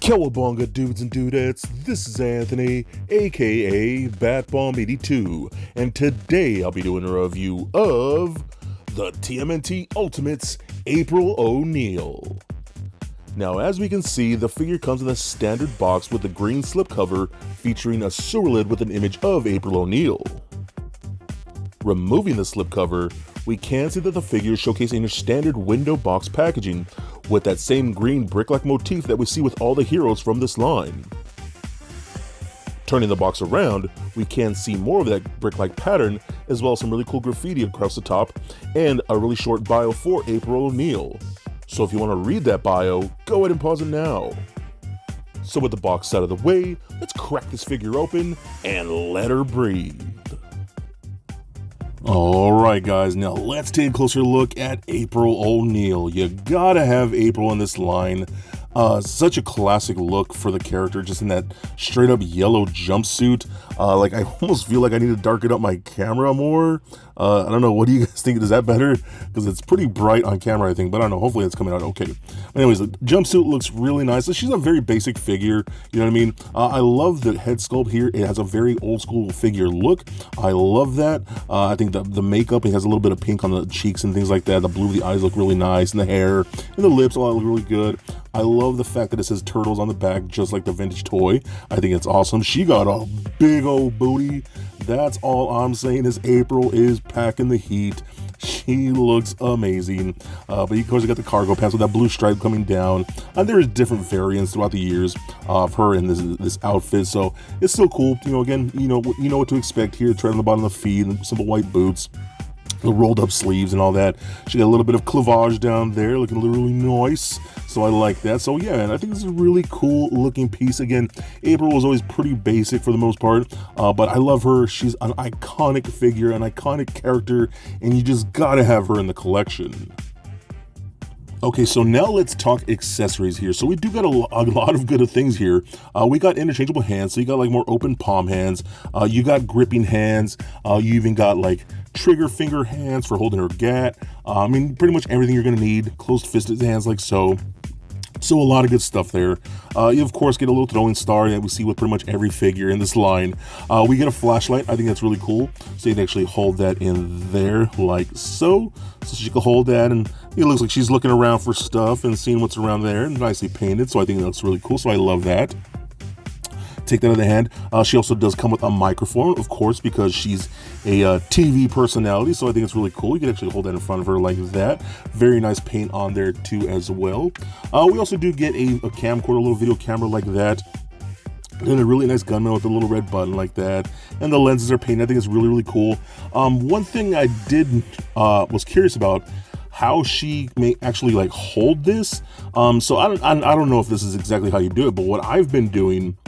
Cowabunga dudes and dudettes, this is Anthony, aka BatBomb82, and today I'll be doing a review of the TMNT Ultimates April O'Neil. Now, as we can see, the figure comes in a standard box with a green slipcover featuring a sewer lid with an image of April O'Neil. Removing the slipcover, we can see that the figure is showcasing your standard window box packaging with that same green brick-like motif that we see with all the heroes from this line. Turning the box around, we can see more of that brick-like pattern, as well as some really cool graffiti across the top, and a really short bio for April O'Neil. So if you want to read that bio, go ahead and pause it now. So with the box out of the way, let's crack this figure open and let her breathe. Alright guys, now let's take a closer look at April O'Neil. You gotta have April in this line. Such a classic look for the character, just in that straight up yellow jumpsuit. Like I almost feel like I need to darken up my camera more. I don't know, what do you guys think? Is that better? Because it's pretty bright on camera, I think, but I don't know, hopefully it's coming out okay. Anyways, the jumpsuit looks really nice. She's a very basic figure, you know what I mean? I love the head sculpt here. It has a very old school figure look. I love that. I think the makeup, it has a little bit of pink on the cheeks and things like that. The blue of the eyes look really nice, and the hair and the lips all look really good. I love the fact that it says Turtles on the back, just like the vintage toy. I think it's awesome. She got a big old booty. That's all I'm saying is April is packing the heat. She looks amazing. But of course, you got the cargo pants with that blue stripe coming down. And there is different variants throughout the years of her in this outfit. So it's still cool. You know, again, you know what to expect here. Tread on the bottom of the feet and simple white boots. The rolled up sleeves and all that. She got a little bit of cleavage down there, looking really nice. So I like that. So yeah, and I think this is a really cool looking piece. Again, April was always pretty basic for the most part, but I love her. She's an iconic figure, an iconic character, and you just gotta have her in the collection. Okay, so now let's talk accessories here. So we do got a lot of good things here. We got interchangeable hands, so you got like more open palm hands. You got gripping hands. You even got like trigger finger hands for holding her gat. I mean, pretty much everything you're gonna need. Closed fisted hands like so. So a lot of good stuff there. You of course get a little throwing star that we see with pretty much every figure in this line. We get a flashlight. I think that's really cool. So you can actually hold that in there like so. So she can hold that, and it looks like she's looking around for stuff and seeing what's around there, and nicely painted. So I think that looks really cool. So I love that. Take that in the hand. She also does come with a microphone, of course, because she's a TV personality, so I think it's really cool. You can actually hold that in front of her like that. Very nice paint on there too as well. We also do get a camcorder, a little video camera like that. And a really nice gunman with a little red button like that. And the lenses are painted. I think it's really, really cool. One thing I was curious about, how she may actually like hold this. So I don't know if this is exactly how you do it, but what I've been doing,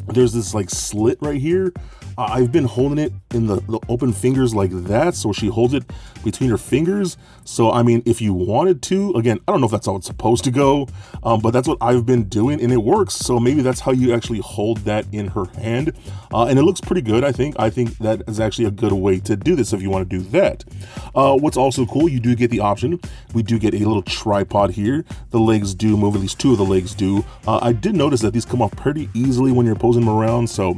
there's this like slit right here. I've been holding it in the open fingers like that, so she holds it between her fingers. So I mean, if you wanted to, again, I don't know if that's how it's supposed to go, but that's what I've been doing and it works. So maybe that's how you actually hold that in her hand, and it looks pretty good. I think that is actually a good way to do this if you want to do that. What's also cool, you do get the option. We do get a little tripod here. The legs do move, at least two of the legs do. I did notice that these come off pretty easily when you're posing them around, so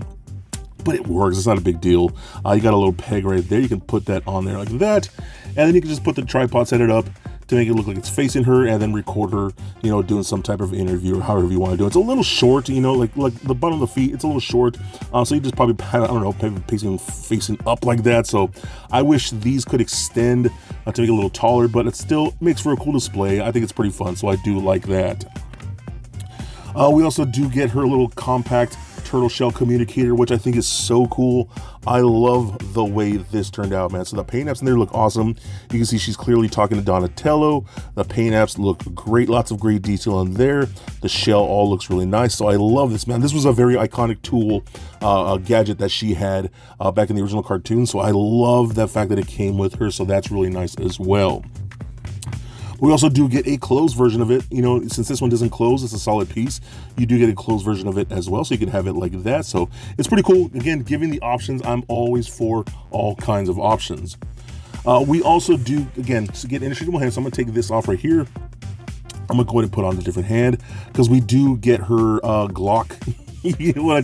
but it works. It's not a big deal. You got a little peg right there. You can put that on there like that, and then you can just put the tripod, set it up to make it look like it's facing her, and then record her, you know, doing some type of interview or however you want to do it. It's a little short, you know, like the bottom of the feet, it's a little short, so you just probably, I don't know, facing up like that. So I wish these could extend to make it a little taller, but it still makes for a cool display. I think it's pretty fun, so I do like that. We also do get her little compact turtle shell communicator, which I think is so cool. I love the way this turned out, man. So the paint apps in there look awesome. You can see she's clearly talking to Donatello. The paint apps look great, lots of great detail in there. The shell all looks really nice. So I love this, man. This was a very iconic tool, a gadget that she had back in the original cartoon. So I love the fact that it came with her. So that's really nice as well. We also do get a closed version of it. You know, since this one doesn't close, it's a solid piece, you do get a closed version of it as well, so you can have it like that. So it's pretty cool. Again, giving the options, I'm always for all kinds of options. We also do, again, to get interchangeable hands, so I'm gonna take this off right here. I'm gonna go ahead and put on a different hand, because we do get her Glock,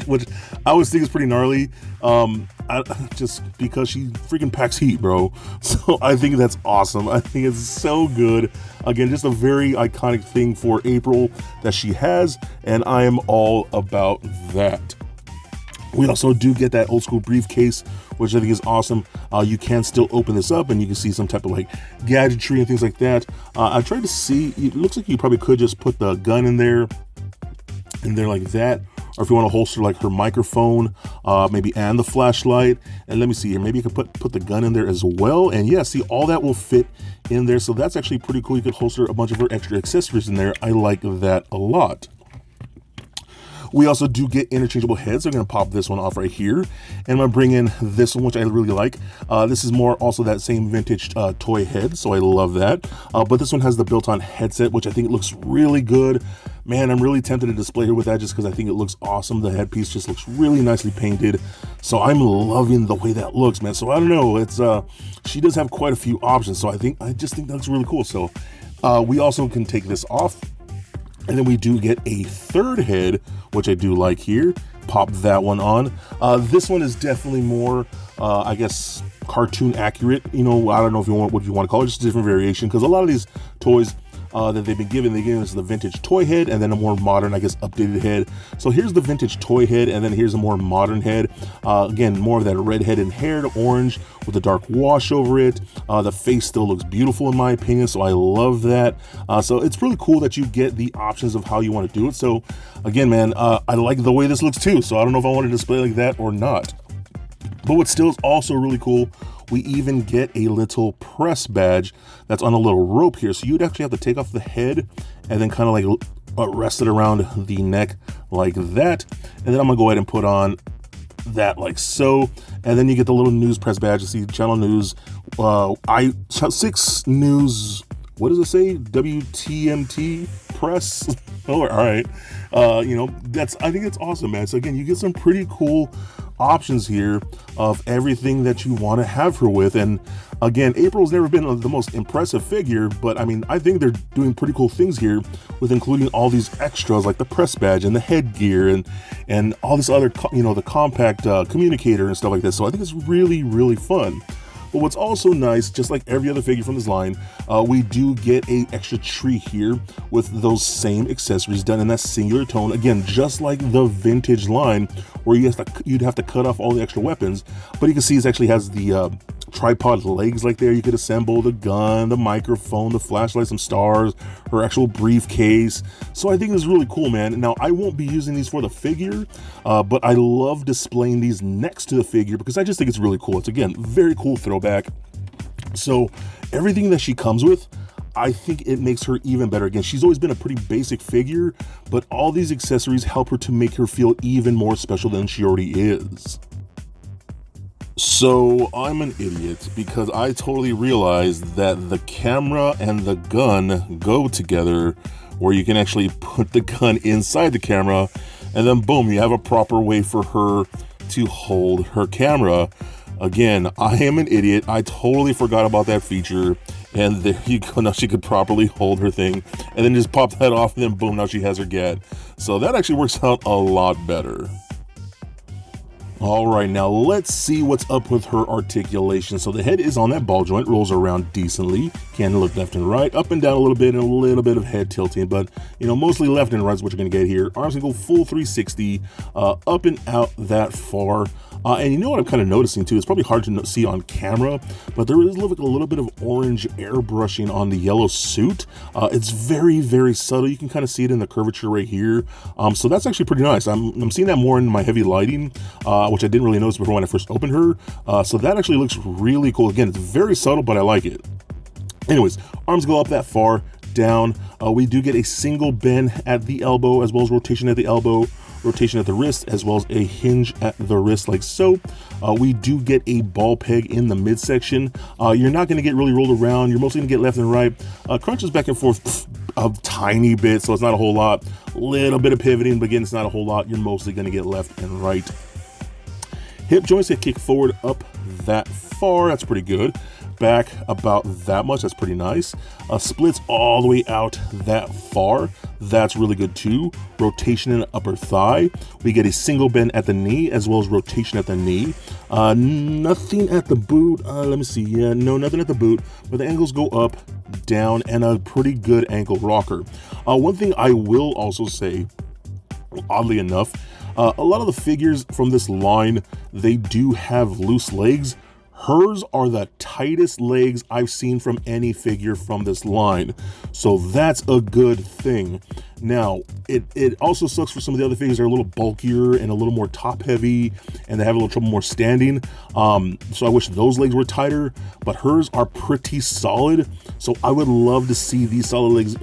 which I always think is pretty gnarly. Just because she freaking packs heat, bro. So I think that's awesome. I think it's so good. Again, just a very iconic thing for April that she has, and I am all about that. We also do get that old school briefcase, which I think is awesome. You can still open this up and you can see some type of like gadgetry and things like that. I tried to see, it looks like you probably could just put the gun in there like that. Or if you want to holster like her microphone, maybe, and the flashlight. And let me see here, maybe you could put the gun in there as well. And yeah, see, all that will fit in there. So that's actually pretty cool. You could holster a bunch of her extra accessories in there. I like that a lot. We also do get interchangeable heads. I'm going to pop this one off right here. And I'm going to bring in this one, which I really like. This is more also that same vintage toy head, so I love that. But this one has the built-on headset, which I think looks really good. Man, I'm really tempted to display her with that just because I think it looks awesome. The headpiece just looks really nicely painted. So I'm loving the way that looks, man. So I don't know, it's she does have quite a few options. So I just think that looks really cool. So we also can take this off. And then we do get a third head, which I do like here. Pop that one on. This one is definitely more, I guess, cartoon accurate. You know, I don't know if you want what you want to call it, just a different variation. Because a lot of these toys that they've been given, they give us the vintage toy head and then a more modern, I guess, updated head. So here's the vintage toy head, and then here's a more modern head. Again, more of that redhead and haired orange with a dark wash over it. The face still looks beautiful in my opinion, so I love that. So it's really cool that you get the options of how you want to do it. So again, man, I like the way this looks too. So I don't know if I want to display like that or not. But what still is also really cool, we even get a little press badge that's on a little rope here. So you'd actually have to take off the head and then kind of like rest it around the neck like that. And then I'm gonna go ahead and put on that like so. And then you get the little news press badge. You see channel news, I6 news, what does it say? WTMT press. Oh, all right. You know, I think it's awesome, man. So again, you get some pretty cool options here of everything that you want to have her with. And again, April's never been the most impressive figure, but I mean, I think they're doing pretty cool things here with including all these extras like the press badge and the headgear and all this other, you know, the compact communicator and stuff like that. So I think it's really, really fun. But what's also nice, just like every other figure from this line, we do get a extra tree here with those same accessories done in that singular tone. Again, just like the vintage line where you'd have to cut off all the extra weapons. But you can see it actually has the tripod legs like there. You could assemble the gun, the microphone, the flashlight, some stars, her actual briefcase. So I think this is really cool, man. Now, I won't be using these for the figure, but I love displaying these next to the figure because I just think it's really cool. It's, again, very cool throwback. So everything that she comes with, I think it makes her even better. Again, she's always been a pretty basic figure, but all these accessories help her to make her feel even more special than she already is. So I'm an idiot because I totally realized that the camera and the gun go together, where you can actually put the gun inside the camera and then boom, you have a proper way for her to hold her camera. Again, I am an idiot. I totally forgot about that feature. And there you go, now she could properly hold her thing and then just pop that off and then boom, now she has her GAT. So that actually works out a lot better. All right, now let's see what's up with her articulation. So the head is on that ball joint, rolls around decently, can look left and right, up and down a little bit, and a little bit of head tilting, but mostly left and right is what you're gonna get here. Arms can go full 360, up and out that far. And you know what I'm kind of noticing too, it's probably hard to see on camera, but there is a little bit of orange airbrushing on the yellow suit. It's very, very subtle. You can kind of see it in the curvature right here. So that's actually pretty nice. I'm seeing that more in my heavy lighting, which I didn't really notice before when I first opened her. So that actually looks really cool. Again, it's very subtle, but I like it. Anyways, arms go up that far, down. We do get a single bend at the elbow, as well as rotation at the elbow, rotation at the wrist, as well as a hinge at the wrist, like so. We do get a ball peg in the midsection. You're not going to get really rolled around. You're mostly going to get left and right. Crunches back and forth a tiny bit, so it's not a whole lot. Little bit of pivoting, but again, it's not a whole lot. You're mostly going to get left and right. Hip joints that kick forward up that far. That's pretty good. Back about that much. That's pretty nice. Splits all the way out that far. That's really good too. Rotation in the upper thigh. We get a single bend at the knee, as well as rotation at the knee. Nothing at the boot. Let me see. Yeah, no, nothing at the boot, but the ankles go up, down, and a pretty good ankle rocker. One thing I will also say, oddly enough, a lot of the figures from this line, they do have loose legs. Hers are the tightest legs I've seen from any figure from this line. So that's a good thing. Now, it also sucks for some of the other figures that are a little bulkier and a little more top heavy, and they have a little trouble more standing. So I wish those legs were tighter, but hers are pretty solid. So I would love to see these solid legs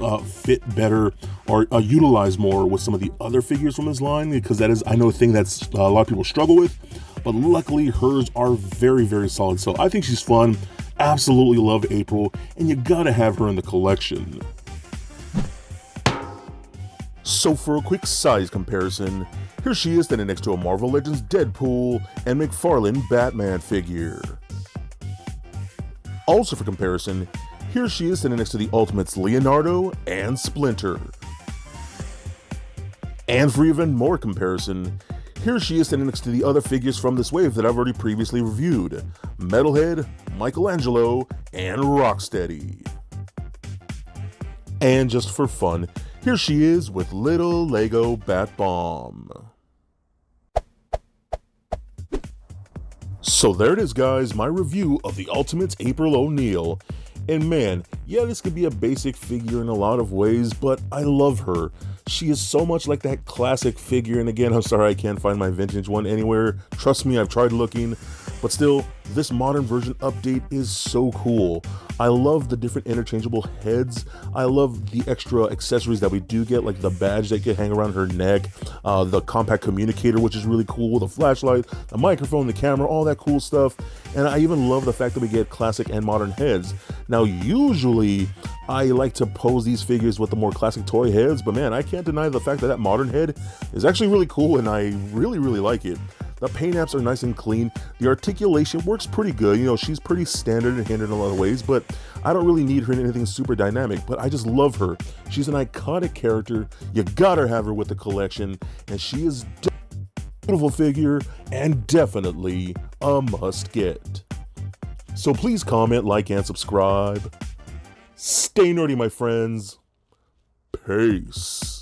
fit better or utilized more with some of the other figures from this line, because that is, I know, a thing that's a lot of people struggle with. But luckily hers are very, very solid. So I think she's fun. Absolutely love April, and you gotta have her in the collection. So for a quick size comparison, here she is standing next to a Marvel Legends Deadpool and McFarlane Batman figure. Also for comparison, here she is standing next to the Ultimates Leonardo and Splinter. And for even more comparison, here she is standing next to the other figures from this wave that I've already previously reviewed: Metalhead, Michelangelo, and Rocksteady. And just for fun, here she is with little Lego Bat Bomb. So there it is, guys, my review of the Ultimates April O'Neil. And man, yeah, this could be a basic figure in a lot of ways, but I love her. She is so much like that classic figure, and again, I'm sorry I can't find my vintage one anywhere. Trust me, I've tried looking, but still, this modern version update is so cool. I love the different interchangeable heads. I love the extra accessories that we do get, like the badge that can hang around her neck, the compact communicator, which is really cool, the flashlight, the microphone, the camera, all that cool stuff. And I even love the fact that we get classic and modern heads. Now, usually, I like to pose these figures with the more classic toy heads, but man, I can't deny the fact that that modern head is actually really cool, and I really, really like it. The paint apps are nice and clean. The articulation works pretty good. You know, she's pretty standard and hindered in a lot of ways, but I don't really need her in anything super dynamic, but I just love her. She's an iconic character. You gotta have her with the collection, and she is a beautiful figure and definitely a must get. So please comment, like, and subscribe. Stay nerdy, my friends. Peace.